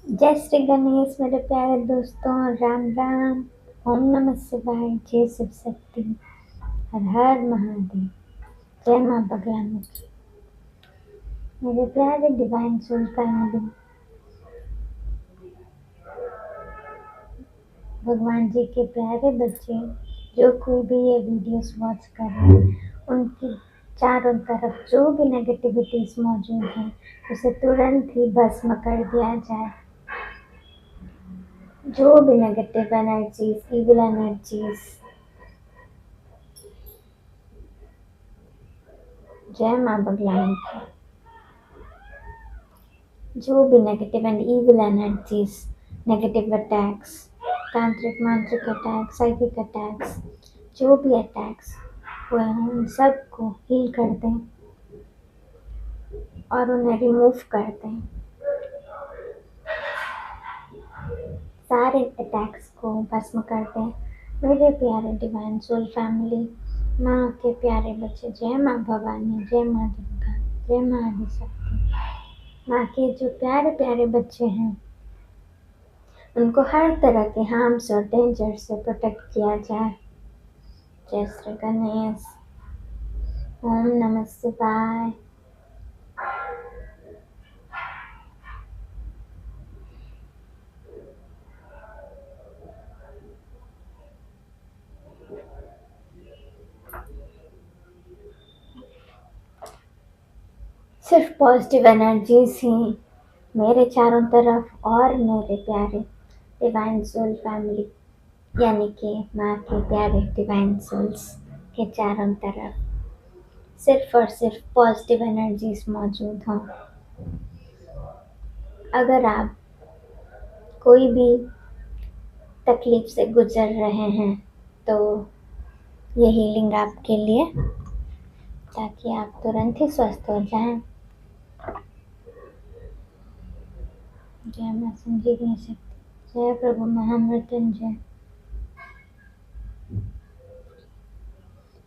जय श्री गणेश मेरे प्यारे दोस्तों। राम राम। ओम नमः शिवाय। जय शिव शक्ति। हर हर महादेव। जय माँ बगलामुखी। मेरे प्यारे डिवाइन सोल फैमिली, भगवान जी के प्यारे बच्चे, जो कोई भी ये वीडियोस वॉच कर रहे हैं, उनकी चारों तरफ जो भी नेगेटिविटीज मौजूद हैं उसे तुरंत ही भस्म कर दिया जाए। जो भी नेगेटिव एनर्जीज, इविल एनर्जीज, जय माँ बगलामुखी, जो भी negative and evil energies, negative attacks, तांत्रिक मांत्रिक अटैक्स, साइकिक अटैक्स, जो भी अटैक्स हुए हैं उन सबको हील कर दें और उन्हें रिमूव कर दें। सारे अटैक्स को भस्म कर दें। मेरे प्यारे डिवाइन सोल फैमिली, माँ के प्यारे बच्चे, जय माँ भवानी, जय माँ दुर्गा, जय माँ आदिशक्ति। माँ के जो प्यारे प्यारे बच्चे हैं उनको हर तरह के हार्म्स और डेंजर से प्रोटेक्ट किया जाए। जय श्री गणेश। ओम नमः शिवाय। सिर्फ पॉजिटिव एनर्जीज ही मेरे चारों तरफ और मेरे प्यारे डिवाइन सोल फैमिली यानी कि माँ के प्यारे डिवाइन सोल्स के चारों तरफ सिर्फ और सिर्फ पॉजिटिव एनर्जीज मौजूद हों। अगर आप कोई भी तकलीफ से गुजर रहे हैं तो ये हीलिंग आपके लिए, ताकि आप तुरंत ही स्वस्थ हो जाएं। जय माँ संजीवनी शक्ति, जय प्रभु महामृत्युंजय।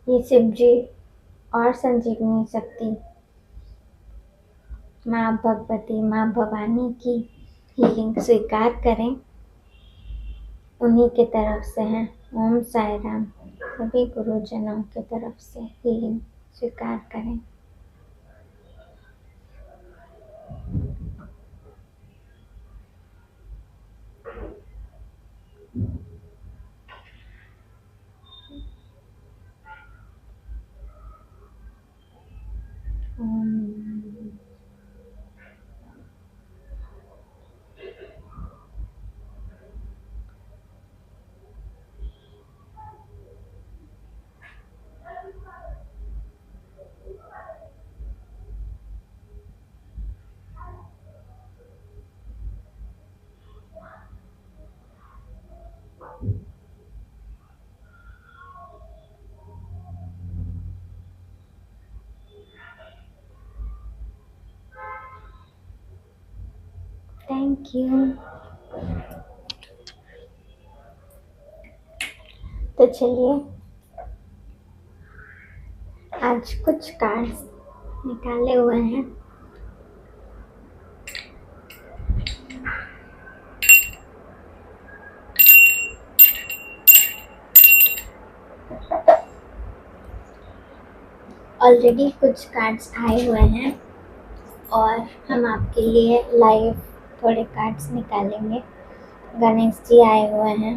ये शिव जी और संजीवनी शक्ति माँ भगवती, माँ भवानी की हीलिंग स्वीकार करें। उन्हीं के तरफ से हैं। ओम साई राम। सभी गुरुजनों के तरफ से हीलिंग स्वीकार करें। ओम। Thank you. तो चलिए आज कुछ कार्ड्स निकाले हुए हैं। ऑलरेडी कुछ कार्ड्स आए हुए हैं और हम आपके लिए लाइव थोड़े कार्ड्स निकालेंगे। गणेश जी आए हुए हैं।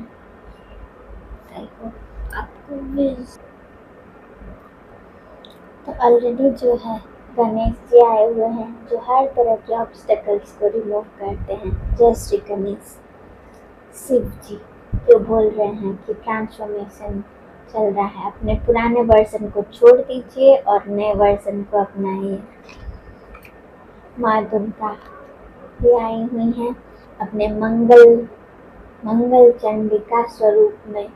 आपको भी तो ऑलरेडी जो है गणेश जी आए हुए हैं जो हर तरह के ऑब्स्टेकल्स को रिमूव करते हैं। जय श्री गणेश। शिव जी जो बोल रहे हैं कि ट्रांसफॉर्मेशन चल रहा है, अपने पुराने वर्जन को छोड़ दीजिए और नए वर्जन को अपनाइए। माँ दुर्गा भी आई हुई हैं अपने मंगल चंडिका स्वरूप में।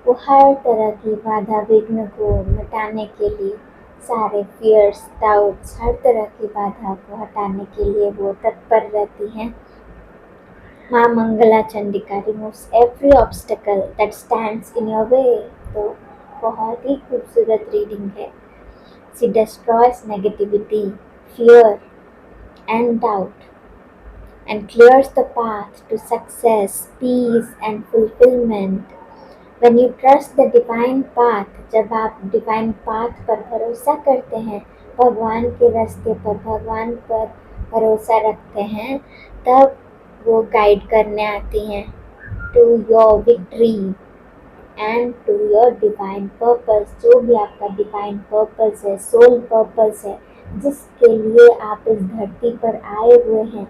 वो हर तरह की बाधा विघ्न को मिटाने के लिए, सारे फियर्स, डाउट्स, हर तरह की बाधा को हटाने के लिए वो तत्पर रहती हैं। माँ Mangla Chandika removes every obstacle that stands in your way. तो बहुत ही खूबसूरत रीडिंग है। She destroys negativity, fear and doubt and clears the path to success, peace, and fulfillment. When you trust the divine path, जब आप divine path पर भरोसा करते हैं, भगवान के रास्ते पर भगवान पर भरोसा रखते हैं, तब वो गाइड करने आती हैं to your victory and to your divine purpose. जो भी आपका divine purpose है, soul purpose है, जिसके लिए आप इस धरती पर आए हुए हैं,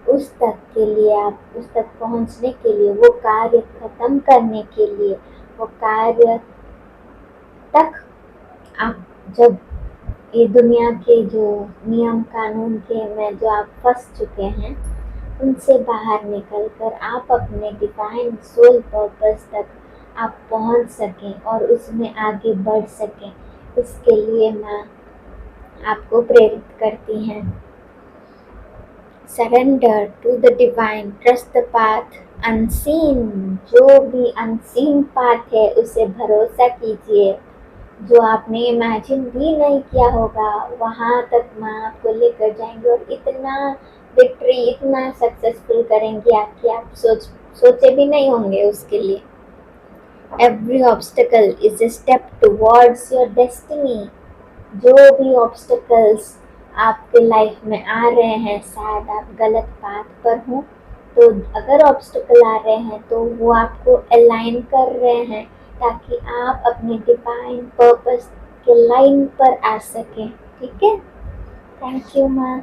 उस तक के लिए, आप उस तक पहुंचने के लिए, वो कार्य खत्म करने के लिए, वो कार्य तक आप जब ये दुनिया के जो नियम कानून के में जो आप फंस चुके हैं, उनसे बाहर निकलकर आप अपने डिवाइन सोल पर्पस तक आप पहुंच सकें और उसमें आगे बढ़ सकें, इसके लिए माँ आपको प्रेरित करती हैं। Surrender to the divine, trust the path unseen, जो भी अनसीन पाथ है उसे भरोसा कीजिए, जो आपने इमेजिन भी नहीं किया होगा, वहाँ तक माँ आपको लेकर जाएंगे और इतना विक्ट्री, इतना सक्सेसफुल करेंगे आपकी, आप सोचे भी नहीं होंगे उसके लिए। Every obstacle is a step towards your destiny, जो भी ऑब्स्टिकल्स आपके लाइफ में आ रहे हैं, शायद आप गलत पाथ पर हों, तो अगर ऑब्स्टिकल आ रहे हैं तो वो आपको अलाइन कर रहे हैं ताकि आप अपने डिवाइन पर्पस के लाइन पर आ सकें। ठीक है, थैंक यू माँ।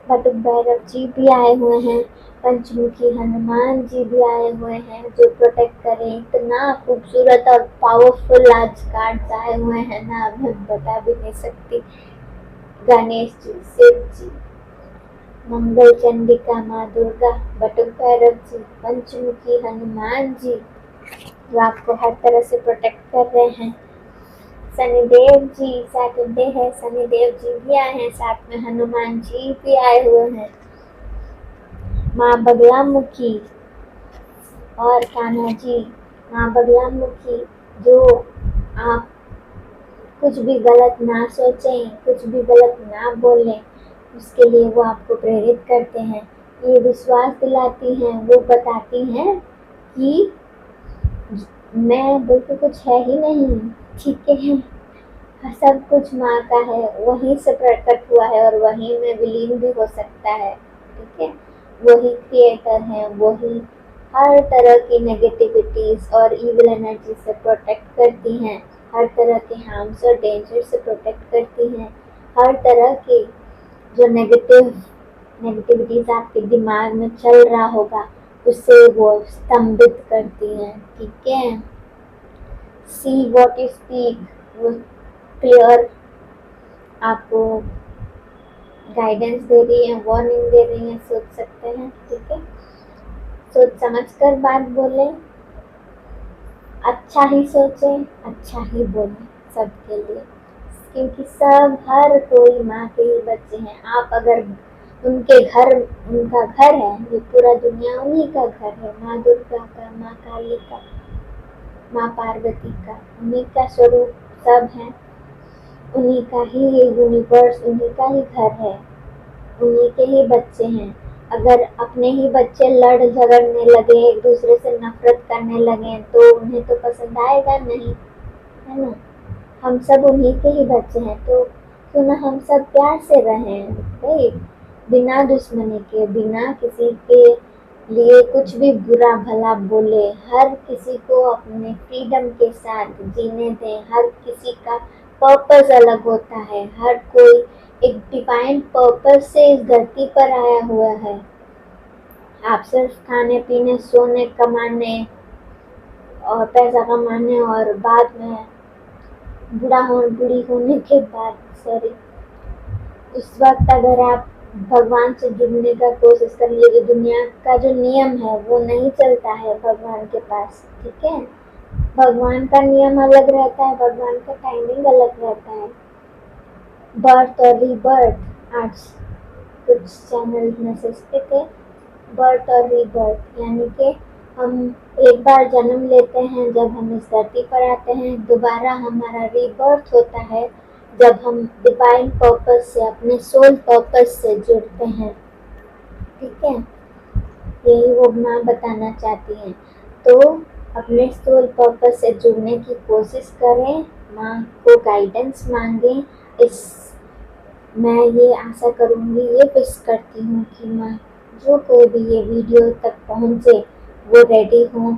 बटुक भैरव जी भी आए हुए हैं, पंचमुखी हनुमान जी भी आए हुए हैं जो प्रोटेक्ट करें। इतना खूबसूरत और पावरफुल आज कार्ड्स आए हुए हैं ना, मैं बता भी नहीं सकती। गणेश जी, शिव जी, मंगल चंडिका माँ दुर्गा, बटुक भैरव जी, पंचमुखी हनुमान जी जो आपको हर तरह से प्रोटेक्ट कर रहे हैं। शनिदेव जी, सैटरडे है, शनिदेव जी भी आए हैं, साथ में हनुमान जी भी आए हुए हैं। माँ बगलामुखी और कान्हा जी, माँ बगलामुखी जो आप कुछ भी गलत ना सोचें, कुछ भी गलत ना बोलें, उसके लिए वो आपको प्रेरित करते हैं, ये विश्वास दिलाती हैं, वो बताती हैं कि मैं बिल्कुल कुछ है ही नहीं, ठीक है, सब कुछ माँ का है, वहीं से प्रकट हुआ है और वहीं में विलीन भी हो सकता है। ठीक है, वही क्रिएटर है, वही हर तरह की नेगेटिविटीज और इविल एनर्जी से प्रोटेक्ट करती हैं, हर तरह के हार्म्स और डेंजर से प्रोटेक्ट करती हैं, हर तरह की जो नेगेटिविटीज आपके दिमाग में चल रहा होगा उसे वो स्तंभित करती हैं। ठीक है, सी व्हाट यू स्पीक, वो क्लियर आपको गाइडेंस दे रही है, वार्निंग दे रही है, सोच सकते हैं। ठीक है, सोच समझ कर बात बोलें, अच्छा ही सोचें, अच्छा ही बोलें सबके लिए, क्योंकि सब हर कोई माँ के ही बच्चे हैं। आप अगर उनके घर, उनका घर है, ये पूरा दुनिया उन्हीं का घर है, माँ दुर्गा का, माँ काली का, माँ पार्वती का, उन्हीं का स्वरूप सब है, उन्हीं का ही ये यूनिवर्स, उन्हीं का ही घर है, उन्हीं के ही बच्चे हैं। अगर अपने ही बच्चे लड़ झगड़ने लगे, एक दूसरे से नफरत करने लगे, तो उन्हें तो पसंद आएगा नहीं, है ना। हम सब उन्हीं के ही बच्चे हैं, तो क्यों ना हम सब प्यार से रहें भाई, बिना दुश्मनी के, बिना किसी के लिए कुछ भी बुरा भला बोले, हर किसी को अपने फ्रीडम के साथ जीने दें। हर किसी का पर्पस अलग होता है, हर कोई एक डिवाइन पर्पस से इस धरती पर आया हुआ है। आप सिर्फ खाने पीने, सोने, कमाने और पैसा कमाने और बाद में बुढ़ी होने के बाद, उस वक्त अगर आप भगवान से जुड़ने का कोशिश करेंगे, जो दुनिया का जो नियम है वो नहीं चलता है भगवान के पास। ठीक है, भगवान का नियम अलग रहता है, भगवान का टाइमिंग अलग रहता है। बर्थ और रीबर्थ, आज कुछ चैनल मैसेज पे थे, बर्थ और रीबर्थ, यानी कि हम एक बार जन्म लेते हैं जब हम इस धरती पर आते हैं, दोबारा हमारा रीबर्थ होता है जब हम डिवाइन पर्पस से, अपने सोल पर्पस से जुड़ते हैं। ठीक है, यही वो माँ बताना चाहती हैं। तो अपने सोल पर्पस से जुड़ने की कोशिश करें, माँ को गाइडेंस मांगें। इस मैं ये आशा करूँगी, ये विश करती हूँ कि माँ जो कोई भी ये वीडियो तक पहुँचे वो रेडी हों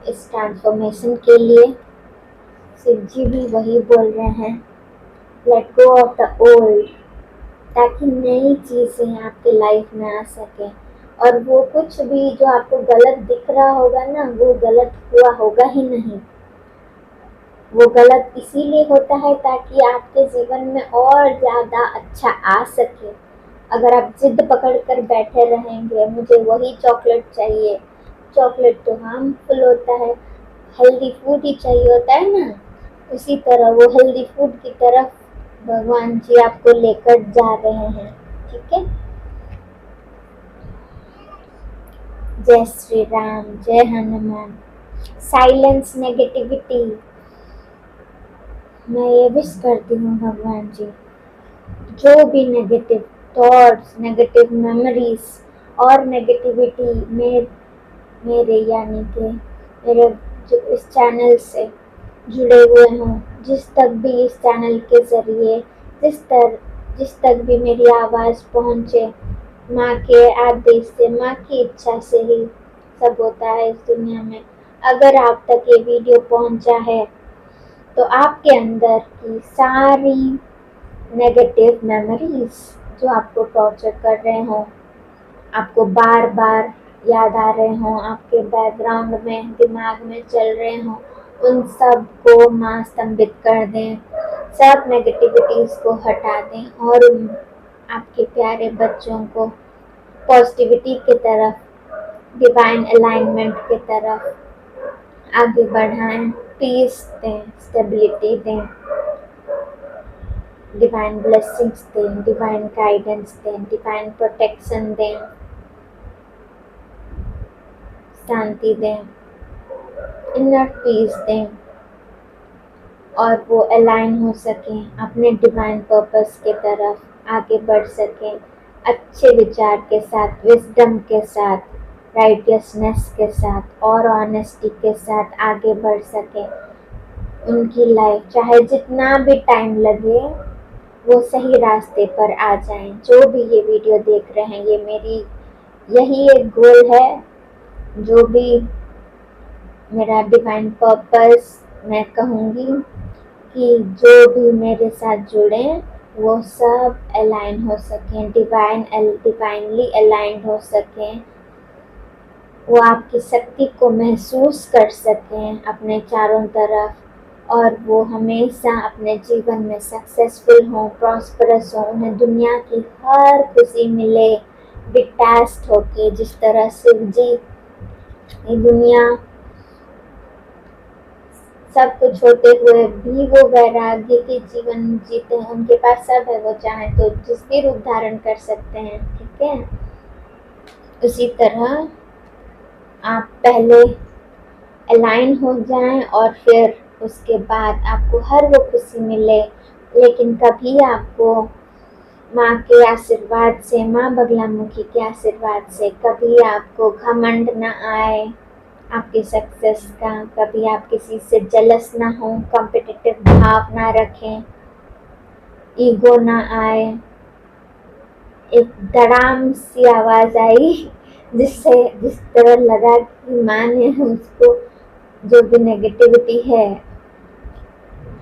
इस ट्रांसफॉर्मेशन के लिए। शिव जी भी वही बोल रहे हैं, let go of the old, ताकि नई चीज़ें आपके लाइफ में आ सके। और वो कुछ भी जो आपको गलत दिख रहा होगा ना, वो गलत हुआ होगा ही नहीं। वो गलत इसीलिए होता है ताकि आपके जीवन में और ज़्यादा अच्छा आ सके। अगर आप जिद पकड़ कर बैठे रहेंगे, मुझे वही चॉकलेट चाहिए, चॉकलेट तो हार्मफुल होता है, हेल्दी फूड ही चाहिए होता है ना, उसी तरह वो हेल्दी फूड की तरफ भगवान जी आपको लेकर जा रहे हैं। ठीक है, जय श्री राम, जय हनुमान। Silence negativity. मैं ये विश करती हूँ भगवान जी, जो भी नेगेटिव थॉट्स, नेगेटिव मेमोरीज और नेगेटिविटी मेरे यानी कि मेरे जो इस चैनल से जुड़े हुए हों, जिस तक भी इस चैनल के ज़रिए जिस तक भी मेरी आवाज़ पहुँचे, माँ के आदेश से, माँ की इच्छा से ही सब होता है इस दुनिया में। अगर आप तक ये वीडियो पहुँचा है तो आपके अंदर की सारी नेगेटिव मेमोरीज जो आपको टॉर्चर कर रहे हों, आपको बार बार याद आ रहे हों, आपके बैकग्राउंड में दिमाग में चल रहे हों, उन सब को माँ स्तंभित कर दें, सब नेगेटिविटीज़ को हटा दें और उन आपके प्यारे बच्चों को पॉजिटिविटी की तरफ, डिवाइन अलाइनमेंट की तरफ आगे बढ़ाएं, पीस दें, स्टेबिलिटी दें, डिवाइन ब्लेसिंग्स दें, डिवाइन गाइडेंस दें, डिवाइन प्रोटेक्शन दें, शांति दें, इनर पीस दें और वो अलाइन हो सकें, अपने डिवाइन पर्पस के तरफ आगे बढ़ सकें, अच्छे विचार के साथ, विजडम के साथ, राइटियसनेस के साथ और ऑनेस्टी के साथ आगे बढ़ सकें। उनकी लाइफ चाहे जितना भी टाइम लगे, वो सही रास्ते पर आ जाएं। जो भी ये वीडियो देख रहे हैं, ये मेरी यही एक गोल है, जो भी मेरा डिवाइन पर्पस, मैं कहूँगी कि जो भी मेरे साथ जुड़े वो सब अलाइन हो सकें, डिवाइनली अलाइंड हो सकें, वो आपकी शक्ति को महसूस कर सकें अपने चारों तरफ, और वो हमेशा अपने जीवन में सक्सेसफुल हों, प्रॉस्परस हों, उन्हें दुनिया की हर खुशी मिले डिटैच्ड होके। जिस तरह शिव जी ये दुनिया सब कुछ होते हुए भी वो वैराग्य के जीवन जीते हैं, उनके पास सब है, वो चाहें तो जिस भी रूप धारण कर सकते हैं। ठीक है, उसी तरह आप पहले अलाइन हो जाएं और फिर उसके बाद आपको हर वो खुशी मिले, लेकिन कभी आपको माँ के आशीर्वाद से, माँ बगलामुखी के आशीर्वाद से कभी आपको घमंड ना आए आपकी सक्सेस का, कभी आप किसी से जलस ना हो, कॉम्पिटिटिव भाव ना रखें, ईगो ना आए। एक धड़ाम सी आवाज़ आई जिस तरह लगा कि माँ ने उसको जो भी नेगेटिविटी है,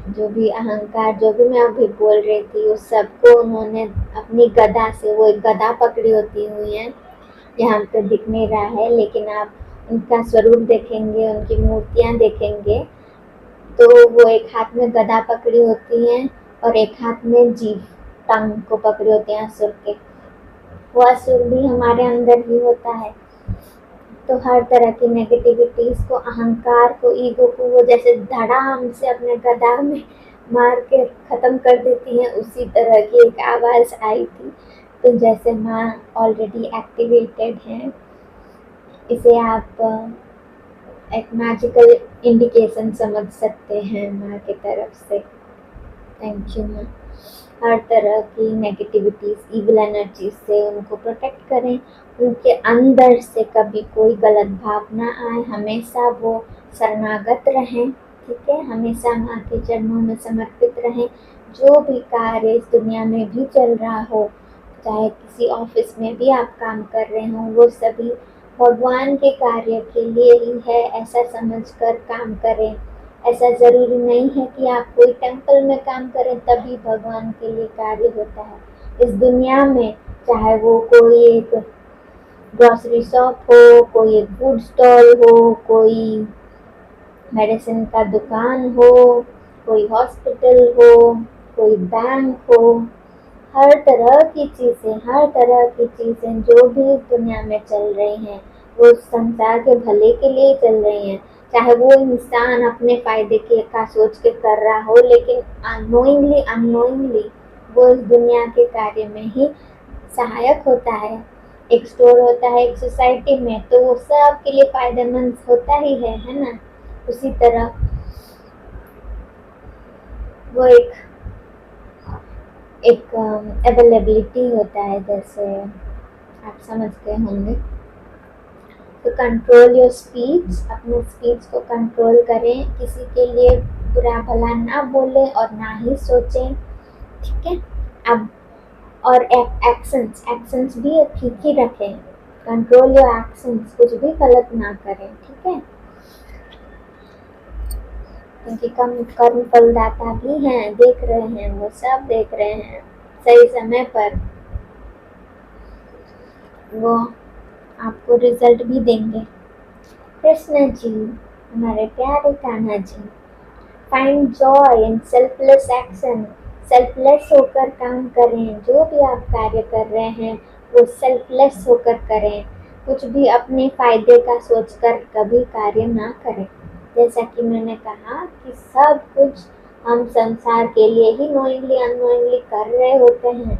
जो भी अहंकार, जो भी मैं अभी बोल रही थी, उस सबको उन्होंने अपनी गदा से, वो एक गदा पकड़ी होती हुई है, यहाँ पे दिख नहीं रहा है, लेकिन आप उनका स्वरूप देखेंगे, उनकी मूर्तियाँ देखेंगे तो वो एक हाथ में गदा पकड़ी होती हैं और एक हाथ में जीभ, टंग को पकड़ी होती हैं असुर के। वो असुर भी हमारे अंदर ही होता है। तो हर तरह की नेगेटिविटीज़ को, अहंकार को, ईगो को वो जैसे धड़ाम से अपने गदा में मार के ख़त्म कर देती हैं, उसी तरह की एक आवाज़ आई थी। तो जैसे माँ ऑलरेडी एक्टिवेटेड हैं, इसे आप एक मैजिकल इंडिकेशन समझ सकते हैं माँ की तरफ से। थैंक यू माँ। हर तरह की नेगेटिविटीज़, इविल एनर्जी से उनको प्रोटेक्ट करें उनके अंदर से कभी कोई गलत भाव ना आए, हमेशा वो शरणागत रहें, ठीक है, हमेशा माँ के चरणों में समर्पित रहें। जो भी कार्य इस दुनिया में भी चल रहा हो, चाहे किसी ऑफिस में भी आप काम कर रहे हो, वो सभी भगवान के कार्य के लिए ही है, ऐसा समझकर काम करें। ऐसा ज़रूरी नहीं है कि आप कोई टेम्पल में काम करें तभी भगवान के लिए कार्य होता है। इस दुनिया में चाहे वो कोई एक ग्रॉसरी शॉप हो, कोई एक फूड स्टॉल हो, कोई मेडिसिन का दुकान हो, कोई हॉस्पिटल हो, कोई बैंक हो, हर तरह की चीज़ें जो भी दुनिया में चल रही हैं, वो संसार के भले के लिए चल रही हैं। चाहे वो इंसान अपने फ़ायदे के का सोच के कर रहा हो, लेकिन अननोइंगली अननोइंगली वो इस दुनिया के कार्य में ही सहायक होता है। एक स्टोर होता है एक सोसाइटी में, तो वो सबके लिए फ़ायदेमंद होता ही है ना? उसी तरह वो एक अवेलेबिलिटी होता है, जैसे आप समझ गए होंगे। तो कंट्रोल योर स्पीच, अपने स्पीच को कंट्रोल करें, किसी के लिए बुरा भला ना बोलें और ना ही सोचें, ठीक है। अब और एक्शंस भी ठीक ही रखें, कंट्रोल योर एक्शंस, कुछ भी गलत ना करें, ठीक है, क्योंकि कर्म फलदाता भी हैं, देख रहे हैं, वो सब देख रहे हैं, सही समय पर वो आपको रिजल्ट भी देंगे। कृष्ण जी, हमारे प्यारे Kanha ji, find joy in selfless action, selfless होकर काम करें, जो भी आप कार्य कर रहे हैं वो सेल्फलेस होकर करें, कुछ भी अपने फायदे का सोचकर कभी कार्य ना करें। जैसा कि मैंने कहा कि सब कुछ हम संसार के लिए ही नोइंगली अननोइंगली कर रहे होते हैं।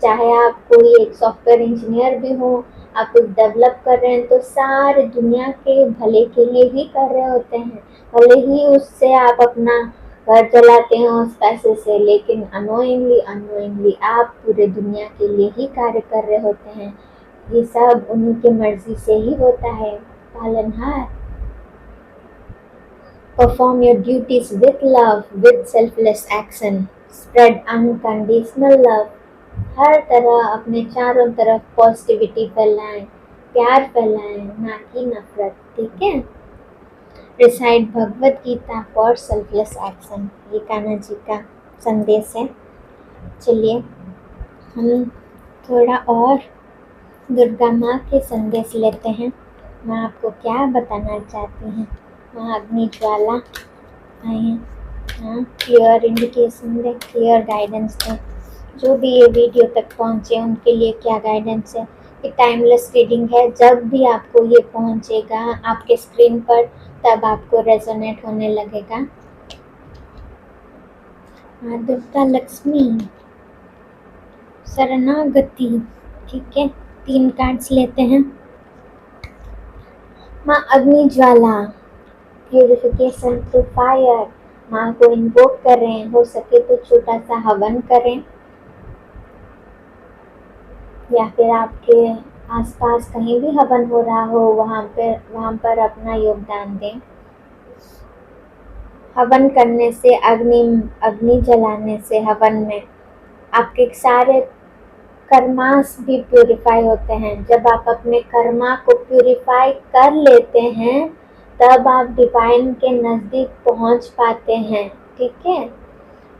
चाहे आप कोई एक सॉफ्टवेयर इंजीनियर भी हो, आप कुछ डेवलप कर रहे हैं तो सारी दुनिया के भले के लिए ही कर रहे होते हैं, भले ही उससे आप अपना घर चलाते हैं उस पैसे से, लेकिन अनोइंगली आप पूरे दुनिया के लिए ही कार्य कर रहे होते हैं। ये सब उन्हीं की मर्जी से ही होता है, पालनहार। Perform your duties with love, with selfless action. Spread unconditional love. हर तरह अपने चारों तरफ पॉजिटिविटी फैलाएं, प्यार फैलाएं, ना कि नफरत, ठीक है। Recite Bhagavad Gita for selfless action, ये कान्हा जी का संदेश है। चलिए हम थोड़ा और दुर्गा माँ के संदेश लेते हैं। माँ आपको क्या बताना चाहती हैं? माँ अग्नि ज्वाला आए हैं, हाँ, क्लियर इंडिकेशन दें, क्लियर गाइडेंस दें। जो भी ये वीडियो तक पहुँचे उनके लिए क्या गाइडेंस है? ये टाइमलेस रीडिंग है, जब भी आपको ये पहुँचेगा आपके स्क्रीन पर तब आपको रेजोनेट होने लगेगा। माँ दुर्गा लक्ष्मी शरणागति, ठीक है, 3 कार्ड्स लेते हैं। माँ अग्नि ज्वाला, प्यूरिफिकेशन थ्रू फायर, माँ को इन्वोक करें, हो सके तो छोटा सा हवन करें, या फिर आपके आसपास कहीं भी हवन हो रहा हो वहाँ पर अपना योगदान दें। हवन करने से, अग्नि जलाने से हवन में आपके सारे कर्मास भी प्यूरिफाई होते हैं। जब आप अपने कर्मा को प्यूरिफाई कर लेते हैं तब आप डिवाइन के नज़दीक पहुंच पाते हैं, ठीक है।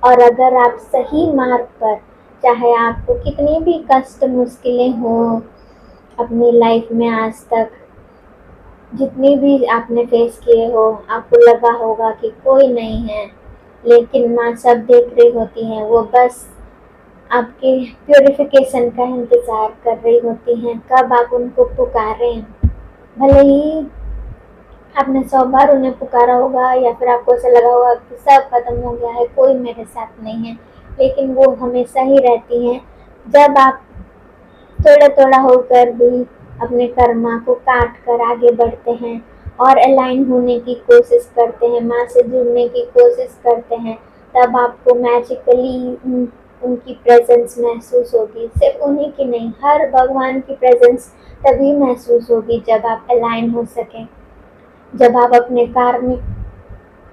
और अगर आप सही मार्ग पर, चाहे आपको कितनी भी कष्ट मुश्किलें हो अपनी लाइफ में, आज तक जितनी भी आपने फेस किए हो, आपको लगा होगा कि कोई नहीं है, लेकिन माँ सब देख रही होती हैं, वो बस आपके प्यूरिफिकेशन का इंतज़ार कर रही होती हैं, कब आप उनको पुकारें। भले ही आपने 100 बार उन्हें पुकारा होगा या फिर आपको ऐसा लगा होगा कि सब खत्म हो गया है, कोई मेरे साथ नहीं है, लेकिन वो हमेशा ही रहती हैं। जब आप थोड़ा थोड़ा होकर भी अपने कर्मा को काट कर आगे बढ़ते हैं और अलाइन होने की कोशिश करते हैं, माँ से जुड़ने की कोशिश करते हैं, तब आपको मैजिकली उनकी प्रेजेंस महसूस होगी। सिर्फ उन्हीं की नहीं, हर भगवान की प्रेजेंस तभी महसूस होगी जब आप अलाइन हो सकें, जब आप अपने कार्मिक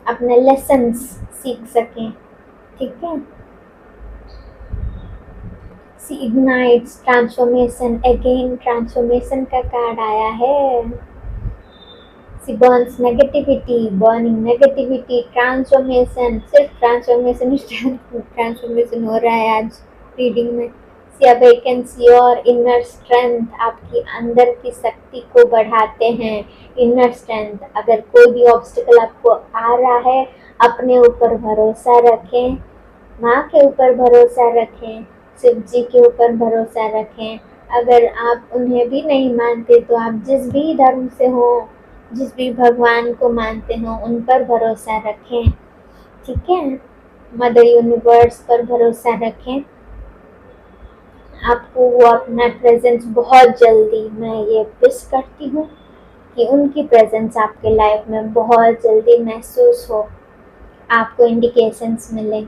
अपने लेसन्स सीख सकें। ठीक है। She ignites transformation, again transformation का कार्ड आया है। She burns negativity, burning negativity, transformation, सिर्फ ट्रांसफॉर्मेशन ट्रांसफॉर्मेशन हो रहा है आज रीडिंग में। She awakens your inner strength, आपकी अंदर की शक्ति को बढ़ाते हैं। इनर स्ट्रेंथ, अगर कोई भी ऑब्स्टिकल आपको आ रहा है, अपने ऊपर भरोसा रखें, माँ के ऊपर भरोसा रखें, शिव जी के ऊपर भरोसा रखें। अगर आप उन्हें भी नहीं मानते तो आप जिस भी धर्म से हो, जिस भी भगवान को मानते हो, उन पर भरोसा रखें। ठीक है। मदर यूनिवर्स पर भरोसा रखें। आपको वो अपना प्रेजेंस बहुत जल्दी, मैं ये विश करती हूँ कि उनकी प्रेजेंस आपके लाइफ में बहुत जल्दी महसूस हो, आपको इंडिकेशंस मिले।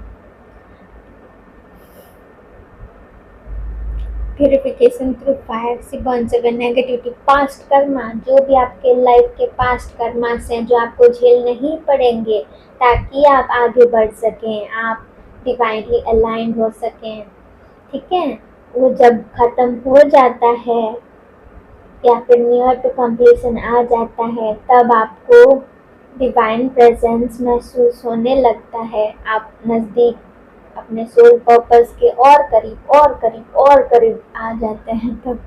Purification through fire, she burns away negativity, past karma, जो भी आपके लाइफ के पास्ट कर्मास हैं जो आपको झेल नहीं पड़ेंगे, ताकि आप आगे बढ़ सकें, आप डिवाइनली अलाइंड हो सकें। ठीक है। वो जब ख़त्म हो जाता है या फिर नियर टू कंप्लीशन आ जाता है, तब आपको डिवाइन प्रेजेंस महसूस होने लगता है। आप नज़दीक अपने सोल पर्पस के और करीब और करीब और करीब आ जाते हैं। तब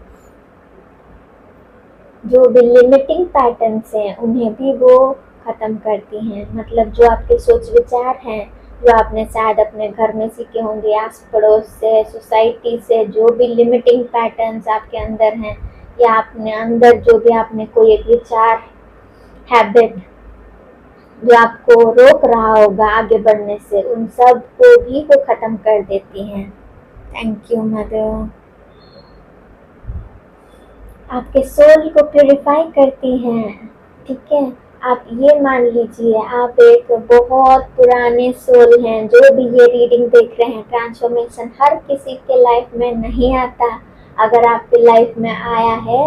जो भी लिमिटिंग पैटर्न्स हैं उन्हें भी वो ख़त्म करती हैं। मतलब जो आपके सोच विचार हैं, जो आपने शायद अपने घर में सीखे होंगे, आस पड़ोस से, सोसाइटी से, जो भी लिमिटिंग पैटर्न्स आपके अंदर हैं, या अपने अंदर जो भी आपने कोई एक विचार, हैबिट जो आपको रोक रहा होगा आगे बढ़ने से, उन सब को भी वो ख़त्म कर देती हैं। Thank you mother. आपके सोल को प्यूरिफाई करती हैं। ठीक है। आप ये मान लीजिए आप एक बहुत पुराने सोल हैं। जो भी ये रीडिंग देख रहे हैं, ट्रांसफॉर्मेशन हर किसी के लाइफ में नहीं आता। अगर आपके लाइफ में आया है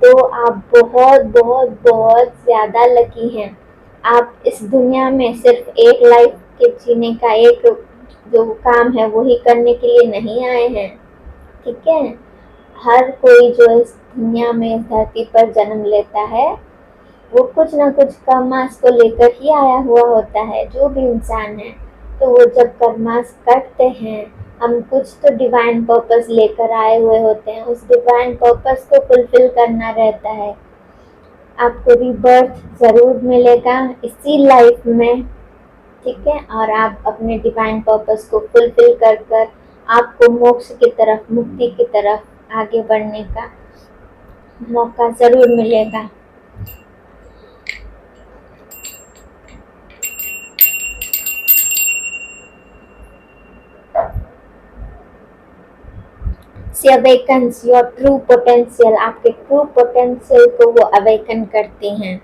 तो आप बहुत बहुत बहुत ज़्यादा लकी हैं। आप इस दुनिया में सिर्फ एक लाइफ के जीने का एक जो काम है वही करने के लिए नहीं आए हैं। ठीक है। हर कोई जो इस दुनिया में, इस धरती पर जन्म लेता है, वो कुछ ना कुछ कर्मास को लेकर ही आया हुआ होता है, जो भी इंसान है। तो वो जब कर्मास करते हैं, हम कुछ तो डिवाइन पर्पस लेकर आए हुए होते हैं, उस डिवाइन पर्पस को फुलफिल करना रहता है। आपको रीबर्थ ज़रूर मिलेगा इसी लाइफ में। ठीक है। और आप अपने डिवाइन पर्पस को फुलफिल कर कर आपको मोक्ष की तरफ, मुक्ति की तरफ आगे बढ़ने का मौका ज़रूर मिलेगा। She awakens your true potential, आपके ट्रू पोटेंशियल को वो अवेकन करती हैं।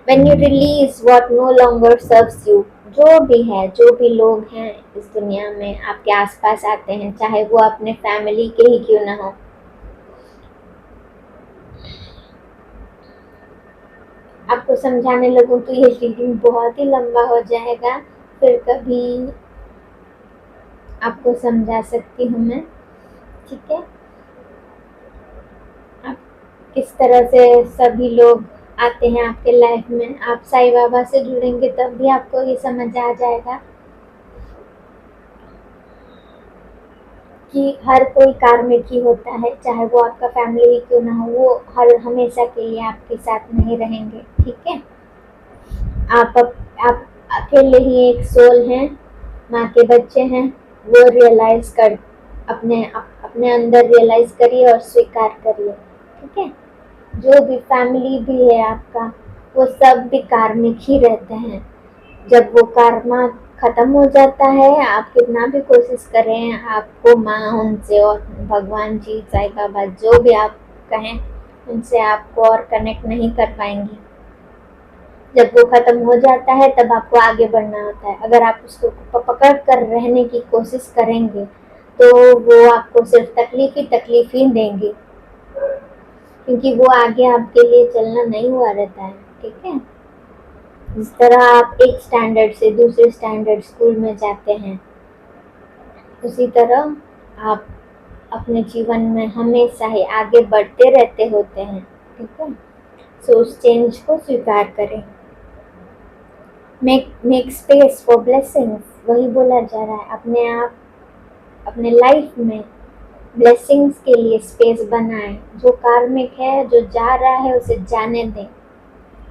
When you release what no longer serves you, जो भी है, जो भी लोग हैं इस दुनिया में आपके आसपास आते हैं, चाहे वो अपने फैमिली के ही क्यों ना हो, आपको समझाने लगूँ तो ये रीडिंग बहुत ही लंबा हो जाएगा, फिर कभी आपको समझा सकती हूँ मैं। ठीक है। आप किस तरह से सभी लोग आते हैं आपके लाइफ में, आप साईं बाबा से जुड़ेंगे तब भी आपको ये समझ आ जाएगा कि हर कोई कार्मिक ही होता है, चाहे वो आपका फैमिली ही क्यों ना हो, वो हर हमेशा के लिए आपके साथ नहीं रहेंगे। ठीक है। आप अकेले ही एक सोल हैं, माँ के बच्चे हैं, वो रियलाइज कर अपने अंदर रियलाइज करिए और स्वीकार करिए। ठीक है। जो भी फैमिली भी है आपका, वो सब भी कार्मिक ही रहते हैं। जब वो कर्मा ख़त्म हो जाता है, आप कितना भी कोशिश करें, आपको माँ उनसे और भगवान जी, साईं बाबा, जो भी आप कहें, उनसे आपको और कनेक्ट नहीं कर पाएंगी। जब वो ख़त्म हो जाता है तब आपको आगे बढ़ना होता है। अगर आप उसको पकड़ कर रहने की कोशिश करेंगे तो वो आपको सिर्फ तकलीफ ही देंगे, क्योंकि वो आगे आपके लिए चलना नहीं हुआ रहता है। ठीक है, जिस तरह आप एक स्टैंडर्ड से दूसरे स्टैंडर्ड स्कूल में जाते हैं, उसी तरह आप अपने जीवन में हमेशा ही आगे बढ़ते रहते होते हैं। ठीक है, सो उस चेंज को स्वीकार करें। मेक स्पेस फॉर ब्लेसिंग्स, वही बोला जा रहा है। अपने आप अपने लाइफ में ब्लेसिंग्स के लिए स्पेस बनाएं। जो कार्मिक है, जो जा रहा है, उसे जाने दें,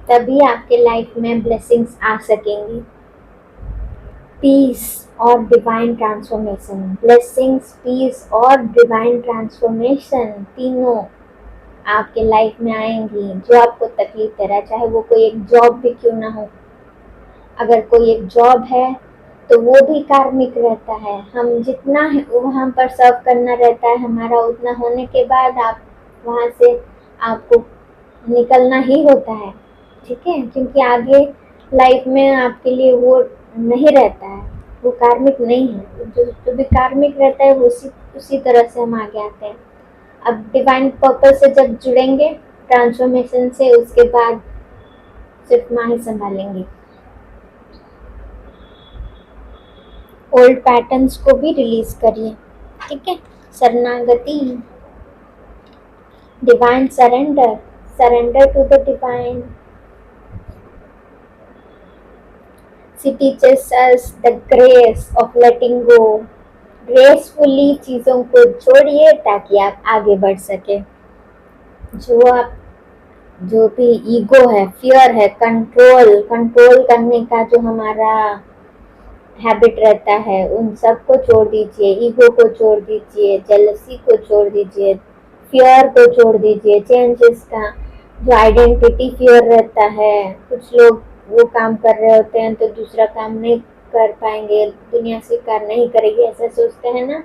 तभी आपके लाइफ में ब्लेसिंग्स आ सकेंगी। पीस और डिवाइन ट्रांसफॉर्मेशन, ब्लेसिंग्स, पीस और डिवाइन ट्रांसफॉर्मेशन तीनों आपके लाइफ में आएंगी। जो आपको तकलीफ दे रहा है, चाहे वो कोई एक जॉब भी क्यों ना हो, अगर कोई एक जॉब है तो वो भी कार्मिक रहता है। हम जितना वहाँ पर सर्व करना रहता है हमारा, उतना होने के बाद आप वहाँ से आपको निकलना ही होता है। ठीक है, क्योंकि आगे लाइफ में आपके लिए वो नहीं रहता है, वो कार्मिक नहीं है। जो भी कार्मिक रहता है वो उसी तरह से हम आगे आते हैं। अब डिवाइन पर्पस से जब जुड़ेंगे ट्रांसफॉर्मेशन से, उसके बाद सिर्फ माँ ही संभालेंगी। ओल्ड पैटर्न्स को भी रिलीज करिए। ठीक है, शरणागति, divine surrender, surrender to the divine. She teaches us the grace of letting go. Gracefully चीज़ों को छोड़िए ताकि आप आगे बढ़ सके। जो भी ईगो है, फियर है, कंट्रोल करने का जो हमारा हैबिट रहता है, उन सब को छोड़ दीजिए। ईगो को छोड़ दीजिए, जेलसी को छोड़ दीजिए, फियर को छोड़ दीजिए। चेंजेस का जो आइडेंटिटी फियर रहता है, कुछ लोग वो काम कर रहे होते हैं तो दूसरा काम नहीं कर पाएंगे, दुनिया स्वीकार नहीं करेगी, ऐसा सोचते हैं ना,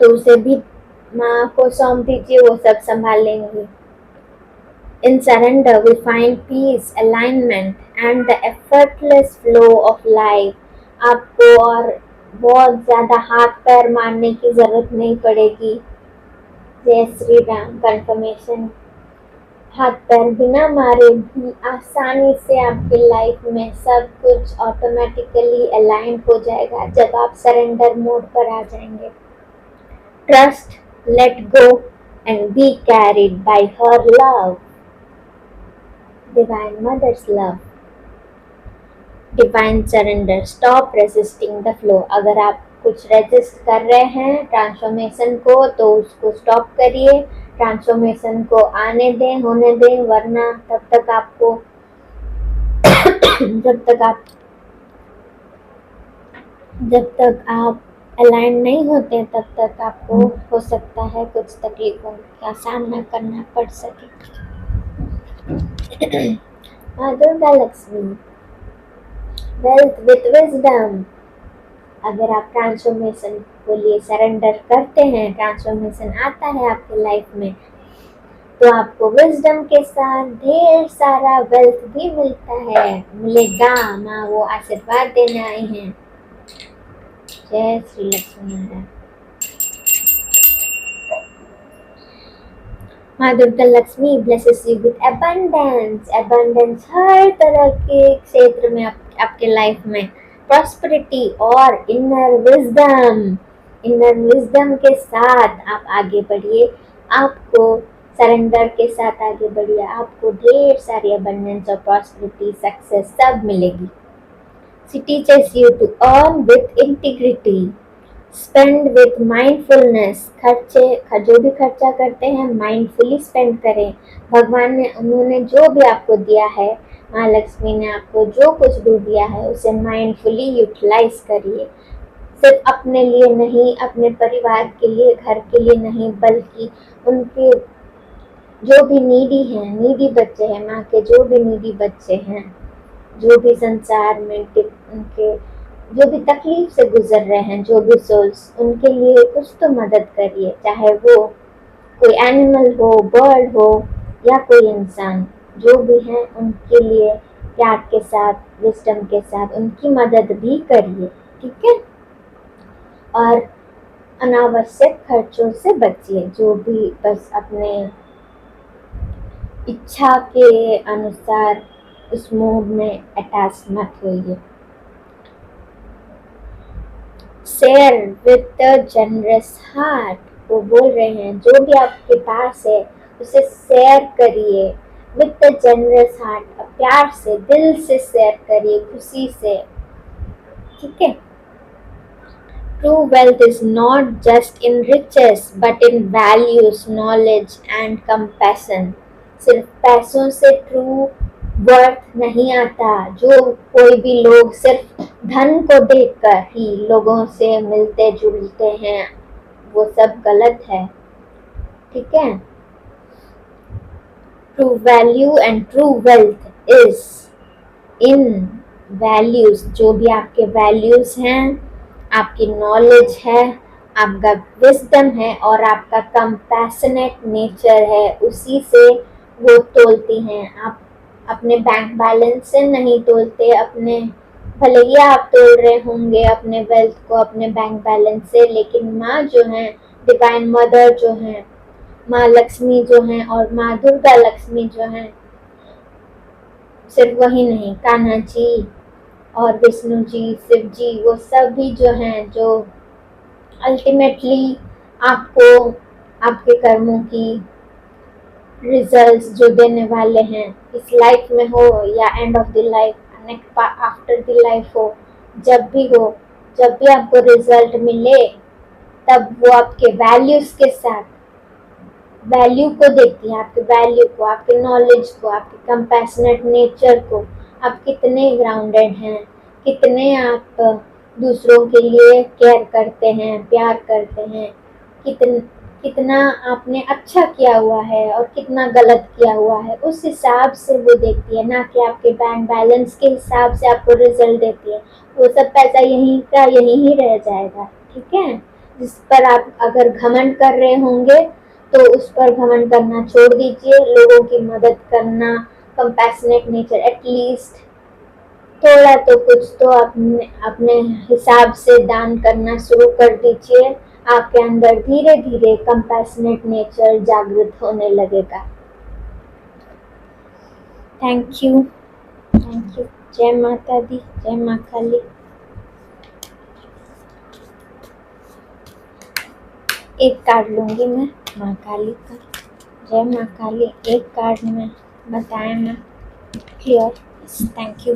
तो उसे भी माँ को सौंप दीजिए, वो सब संभाल लेंगी। In surrender we find peace, alignment and the effortless flow of life. आपको और बहुत ज़्यादा हाथ पैर मारने की ज़रूरत नहीं पड़ेगी। जय श्री राम। कन्फर्मेशन, हाथ पैर बिना मारे भी आसानी से आपकी लाइफ में सब कुछ ऑटोमेटिकली अलाइन हो जाएगा जब आप सरेंडर मोड पर आ जाएंगे। Trust, let go and be carried by her love, divine mother's love. Divine surrender, stop resisting the flow. अगर आप कुछ रेजिस्ट कर रहे हैं ट्रांसफॉर्मेशन को, तो उसको स्टॉप करिए, ट्रांसफॉर्मेशन को आने दें, होने दें, वरना जब तक आप अलाइन नहीं होते तब तक आपको हो सकता है कुछ तकलीफों का सामना करना पड़ सके। माँ Durga Lakshmi, wealth with wisdom. अगर आप ट्रांसफॉर्मेशन को लिए सरेंडर करते हैं, ट्रांसफॉर्मेशन आता है आपके लाइफ में, तो आपको विजडम के साथ ढेर सारा वेल्थ भी मिलेगा। माँ वो आशीर्वाद देने आई हैं। जय श्री लक्ष्मी नारायण। माँ Durga Lakshmi blesses you with abundance. Abundance हर तरह के क्षेत्र में आपके लाइफ में, प्रॉस्पेरिटी और इनर विजडम के साथ आप आगे बढ़िए। आपको सरेंडर के साथ आगे बढ़िए, आपको ढेर सारी अबंडेंस और प्रॉस्पेरिटी, सक्सेस सब मिलेगी। She teaches you to earn with integrity, spend with mindfulness. जो भी खर्चा करते हैं माइंडफुली स्पेंड करें। भगवान ने, उन्होंने जो भी आपको दिया है, माँ लक्ष्मी ने आपको जो कुछ भी दिया है, उसे माइंडफुली यूटिलाइज करिए। सिर्फ अपने लिए नहीं, अपने परिवार के लिए, घर के लिए नहीं, बल्कि उनके जो भी नीडी बच्चे हैं, माँ के जो भी नीडी बच्चे हैं, जो भी संसार में उनके जो भी तकलीफ से गुजर रहे हैं, जो भी सोल्स, उनके लिए कुछ तो मदद करिए। चाहे वो कोई एनिमल हो, बर्ड हो या कोई इंसान, जो भी है उनके लिए प्यार के साथ, विजडम के साथ उनकी मदद भी करिए। ठीक है, और अनावश्यक खर्चों से बचिए। जो भी बस अपने इच्छा के अनुसार उस मूड में अटैच मत होइए। Share with a generous heart, वो बोल रहे हैं जो भी आपके पास है उसे शेयर करिए विद अ जनरस हार्ट, प्यार से, दिल से शेयर करिए, खुशी से, ठीक है। True wealth is not just in riches but in values, knowledge and compassion. सिर्फ पैसों से ट्रू वर्थ नहीं आता। जो कोई भी लोग सिर्फ धन को देखकर ही लोगों से मिलते जुलते हैं, वो सब गलत है, ठीक है। True value and true wealth is in values, जो भी आपके वैल्यूज हैं, आपकी नॉलेज है, आपका विजडम है और आपका कंपैशनेट नेचर है, उसी से वो तोलती हैं। आप अपने बैंक बैलेंस से नहीं तोलते, अपने भले ही आप तोल रहे होंगे अपने वेल्थ को अपने बैंक बैलेंस से, लेकिन माँ जो है, डिवाइन मदर जो है, माँ लक्ष्मी जो है और माँ दुर्गा लक्ष्मी जो है, सिर्फ वही नहीं, कान्हा जी और विष्णु जी, शिव जी, वो सब भी जो हैं, जो अल्टीमेटली आपको आपके कर्मों की रिजल्ट्स जो देने वाले हैं, इस लाइफ में हो या end of the life, next after the life हो, जब भी हो, जब भी आपको रिजल्ट मिले, तब वो आपके वैल्यूज के साथ, वैल्यू को देखती है, आपके वैल्यू को, आपके नॉलेज को, आपके कंपैशनेट नेचर को, आप कितने ग्राउंडेड हैं, कितने आप दूसरों के लिए केयर करते हैं, प्यार करते हैं, कितना आपने अच्छा किया हुआ है और कितना गलत किया हुआ है, उस हिसाब से वो देखती है, ना कि आपके बैंक बैलेंस के हिसाब से आपको रिजल्ट देती है। वो सब पैसा यहीं का यहीं ही रह जाएगा, ठीक है। जिस पर आप अगर घमंड कर रहे होंगे तो उस पर घमंड करना छोड़ दीजिए। लोगों की मदद करना, कंपैशनेट नेचर, एटलीस्ट थोड़ा तो कुछ तो अपने अपने हिसाब से दान करना शुरू कर दीजिए। आपके अंदर धीरे धीरे कंपैशनेट नेचर जागृत होने लगेगा। Thank you, thank you. जय माता दी, जय माँ काली। एक कार्ड लूंगी मैं माँ काली का। जय माँ काली। एक कार्ड में बताया ना, क्लियर। Thank you.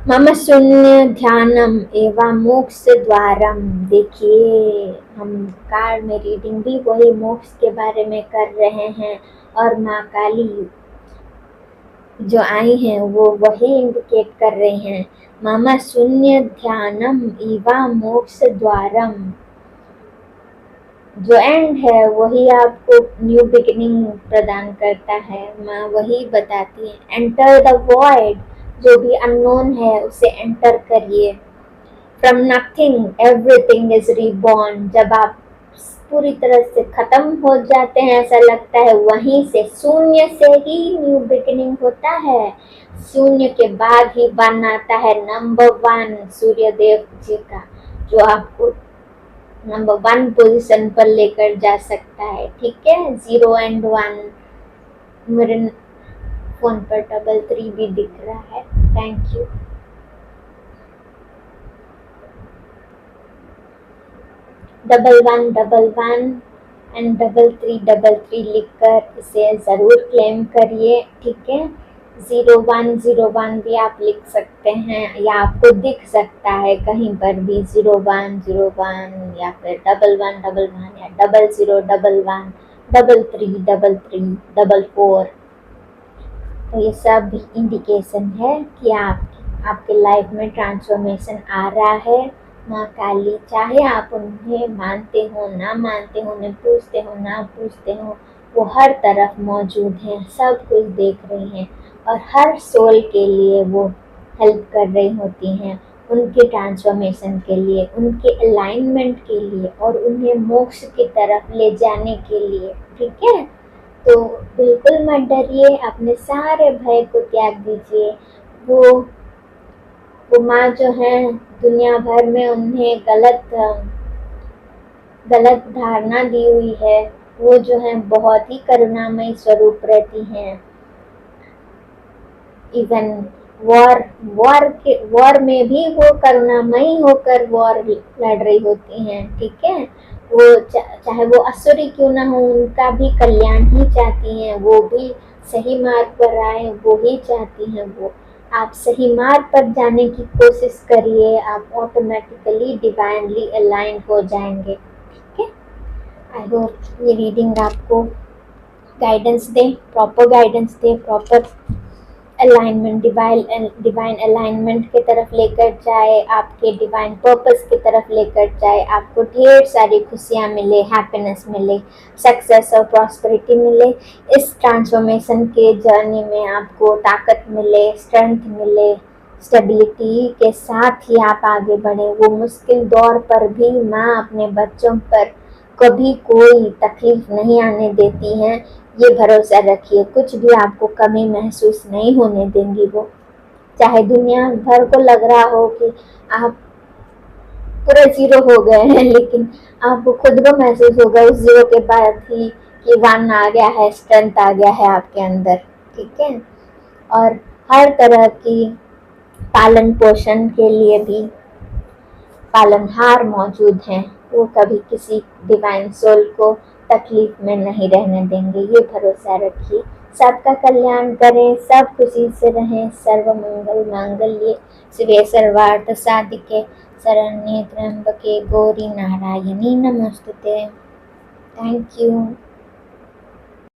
मम शून्य ध्यानम एवं मोक्ष द्वारम। देखिए, हम कार्ड में रीडिंग भी वही मोक्ष के बारे में कर रहे हैं और माँ काली जो आई हैं वो वही इंडिकेट कर रहे हैं। मम शून्य ध्यानम एवं मोक्ष द्वारम, जो एंड है वही आपको न्यू बिगिनिंग प्रदान करता है। माँ वही बताती है, एंटर द वॉइड, जो भी अननोन है उसे एंटर करिए। From nothing everything is reborn, जब आप पूरी तरह से खत्म हो जाते हैं, ऐसा लगता है वहीं से, शून्य से ही न्यू बिगिनिंग होता है। शून्य के बाद ही वन आता है, नंबर 1 सूर्य देव जी का, जो आपको नंबर 1 पोजीशन पर लेकर जा सकता है, ठीक है। 0 and 1, मेरे फोन पर 3 भी दिख रहा है। Thank you. Double one and 3 लिखकर इसे ज़रूर क्लेम करिए, ठीक है। 0101 भी आप लिख सकते हैं या आपको दिख सकता है कहीं पर भी 0101 या फिर 1111 या 0011 3333 44। तो ये सब भी इंडिकेशन है कि आपके लाइफ में ट्रांसफॉर्मेशन आ रहा है। माँ काली, चाहे आप उन्हें मानते हो ना मानते हो, उन्हें पूछते हो ना पूछते हो, वो हर तरफ मौजूद हैं, सब कुछ देख रही हैं और हर सोल के लिए वो हेल्प कर रही होती हैं, उनके ट्रांसफॉर्मेशन के लिए, उनके अलाइनमेंट के लिए और उन्हें मोक्ष की तरफ ले जाने के लिए, ठीक है। तो बिल्कुल मत डरिए, अपने सारे भय को त्याग दीजिए। वो वो माँ जो है दुनिया भर में उन्हें गलत धारणा दी हुई है। वो जो है बहुत ही करुणामयी स्वरूप रहती हैं। इवन वॉर में भी वो करुणामयी होकर वॉर लड़ रही होती हैं। ठीक है, वो चाहे वो असुरी क्यों ना हो, उनका भी कल्याण ही चाहती हैं। वो भी सही मार्ग पर आए, वो ही चाहती हैं। वो आप सही मार्ग पर जाने की कोशिश करिए, आप ऑटोमेटिकली डिवाइनली अलाइन हो जाएंगे। ठीक है, आई होप ये रीडिंग आपको गाइडेंस दे, प्रॉपर गाइडेंस दे, प्रॉपर अलाइनमेंट, डिवाइन अलाइनमेंट की तरफ लेकर जाए, आपके डिवाइन पर्पस की तरफ लेकर जाए, आपको ढेर सारी खुशियाँ मिले, हैप्पीनेस मिले, सक्सेस और प्रॉस्पेरिटी मिले। इस ट्रांसफॉर्मेशन के जर्नी में आपको ताकत मिले, स्ट्रेंथ मिले, स्टेबिलिटी के साथ ही आप आगे बढ़े। वो मुश्किल दौर पर भी माँ अपने बच्चों पर कभी कोई तकलीफ नहीं आने देती हैं। ये भरोसा रखिए, कुछ भी आपको कमी महसूस नहीं होने देंगी वो। चाहे दुनिया भर को लग रहा हो कि आप पूरे जीरो हो गए हैं, लेकिन आपको खुद को महसूस होगा उस जीरो के बाद ही कि वन आ गया है, स्ट्रेंथ आ गया है आपके अंदर। ठीक है, और हर तरह की पालन पोषण के लिए भी पालनहार मौजूद हैं। वो कभी किसी डिवाइन सोल को तकलीफ में नहीं रहने देंगे, ये भरोसा रखिए। सबका कल्याण करें, सब खुशी से रहें। सर्व मंगल मांगल्ये शिवे सर्वार्थ साधिके शरण्ये त्र्यंबके गौरी नारायणी नमोस्तुते। Thank you.